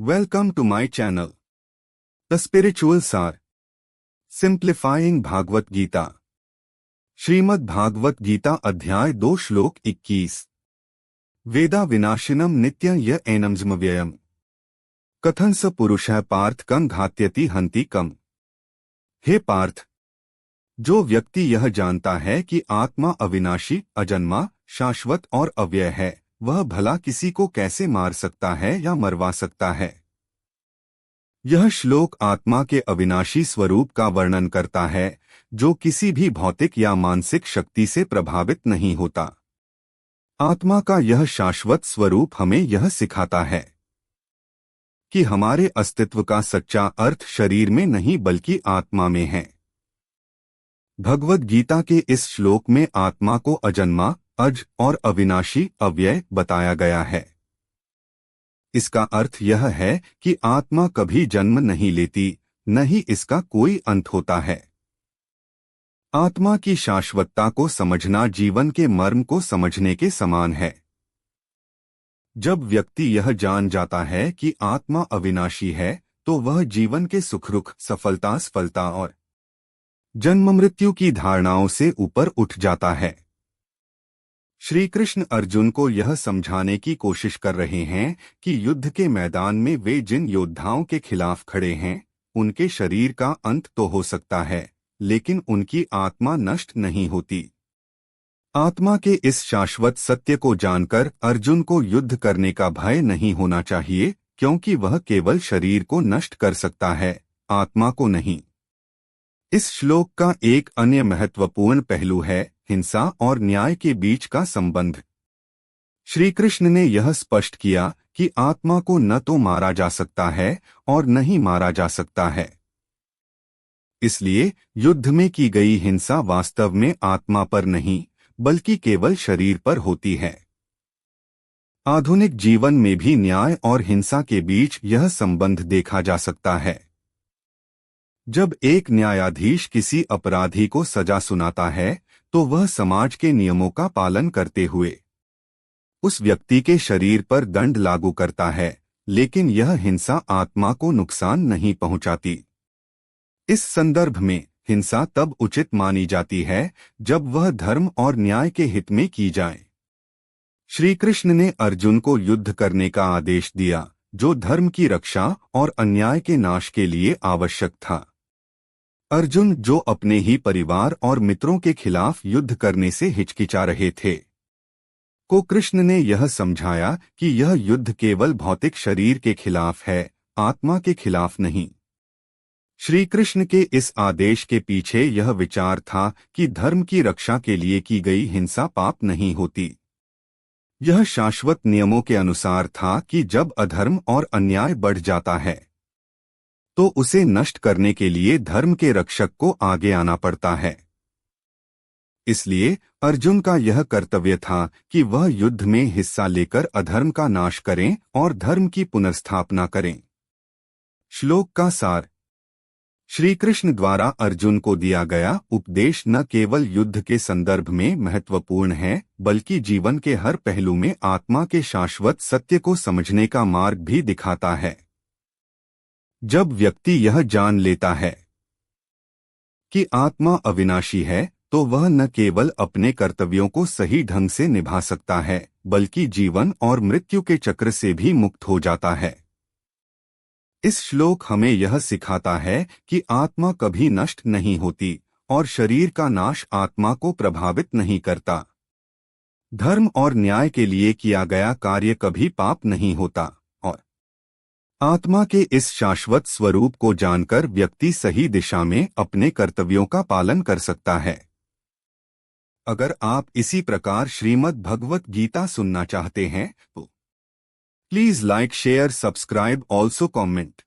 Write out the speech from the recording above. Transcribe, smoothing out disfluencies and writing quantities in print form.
Welcome to my channel, The Spiritual Sar, Simplifying Bhagavad Gita. Shrimad Bhagavat Gita अध्याय 2 श्लोक 21। वेदा विनाशिनम नित्यं य एनम् व्ययम् कथं स पुरुषः पार्थ कं घात्यति हन्ति कम। हे पार्थ, जो व्यक्ति यह जानता है कि आत्मा अविनाशी, अजन्मा, शाश्वत और अव्यय है, वह भला किसी को कैसे मार सकता है या मरवा सकता है। यह श्लोक आत्मा के अविनाशी स्वरूप का वर्णन करता है, जो किसी भी भौतिक या मानसिक शक्ति से प्रभावित नहीं होता। आत्मा का यह शाश्वत स्वरूप हमें यह सिखाता है कि हमारे अस्तित्व का सच्चा अर्थ शरीर में नहीं बल्कि आत्मा में है। भगवद गीता के इस श्लोक में आत्मा को अजन्मा, अज और अविनाशी, अव्यय बताया गया है। इसका अर्थ यह है कि आत्मा कभी जन्म नहीं लेती, न ही इसका कोई अंत होता है। आत्मा की शाश्वतता को समझना जीवन के मर्म को समझने के समान है। जब व्यक्ति यह जान जाता है कि आत्मा अविनाशी है, तो वह जीवन के सुख-दुख, सफलता, असफलता और जन्म मृत्यु की धारणाओं से ऊपर उठ जाता है। श्री कृष्ण अर्जुन को यह समझाने की कोशिश कर रहे हैं कि युद्ध के मैदान में वे जिन योद्धाओं के खिलाफ खड़े हैं, उनके शरीर का अंत तो हो सकता है, लेकिन उनकी आत्मा नष्ट नहीं होती। आत्मा के इस शाश्वत सत्य को जानकर अर्जुन को युद्ध करने का भय नहीं होना चाहिए, क्योंकि वह केवल शरीर को नष्ट कर सकता है, आत्मा को नहीं। इस श्लोक का एक अन्य महत्वपूर्ण पहलू है हिंसा और न्याय के बीच का संबंध। श्री कृष्ण ने यह स्पष्ट किया कि आत्मा को न तो मारा जा सकता है और न ही मारा जा सकता है। इसलिए युद्ध में की गई हिंसा वास्तव में आत्मा पर नहीं, बल्कि केवल शरीर पर होती है। आधुनिक जीवन में भी न्याय और हिंसा के बीच यह संबंध देखा जा सकता है। जब एक न्यायाधीश किसी अपराधी को सजा सुनाता है, तो वह समाज के नियमों का पालन करते हुए उस व्यक्ति के शरीर पर दंड लागू करता है, लेकिन यह हिंसा आत्मा को नुकसान नहीं पहुंचाती। इस संदर्भ में हिंसा तब उचित मानी जाती है जब वह धर्म और न्याय के हित में की जाए। श्री कृष्ण ने अर्जुन को युद्ध करने का आदेश दिया, जो धर्म की रक्षा और अन्याय के नाश के लिए आवश्यक था। अर्जुन, जो अपने ही परिवार और मित्रों के खिलाफ युद्ध करने से हिचकिचा रहे थे, को कृष्ण ने यह समझाया कि यह युद्ध केवल भौतिक शरीर के खिलाफ है, आत्मा के खिलाफ नहीं। श्री कृष्ण के इस आदेश के पीछे यह विचार था कि धर्म की रक्षा के लिए की गई हिंसा पाप नहीं होती। यह शाश्वत नियमों के अनुसार था कि जब अधर्म और अन्याय बढ़ जाता है, तो उसे नष्ट करने के लिए धर्म के रक्षक को आगे आना पड़ता है। इसलिए अर्जुन का यह कर्तव्य था कि वह युद्ध में हिस्सा लेकर अधर्म का नाश करें और धर्म की पुनर्स्थापना करें। श्लोक का सार। श्री कृष्ण द्वारा अर्जुन को दिया गया उपदेश न केवल युद्ध के संदर्भ में महत्वपूर्ण है, बल्कि जीवन के हर पहलू में आत्मा के शाश्वत सत्य को समझने का मार्ग भी दिखाता है। जब व्यक्ति यह जान लेता है कि आत्मा अविनाशी है, तो वह न केवल अपने कर्तव्यों को सही ढंग से निभा सकता है, बल्कि जीवन और मृत्यु के चक्र से भी मुक्त हो जाता है। इस श्लोक हमें यह सिखाता है कि आत्मा कभी नष्ट नहीं होती और शरीर का नाश आत्मा को प्रभावित नहीं करता। धर्म और न्याय के लिए किया गया कार्य कभी पाप नहीं होता और आत्मा के इस शाश्वत स्वरूप को जानकर व्यक्ति सही दिशा में अपने कर्तव्यों का पालन कर सकता है। अगर आप इसी प्रकार श्रीमद् भगवत गीता सुनना चाहते हैं तो please like, share, subscribe, also comment.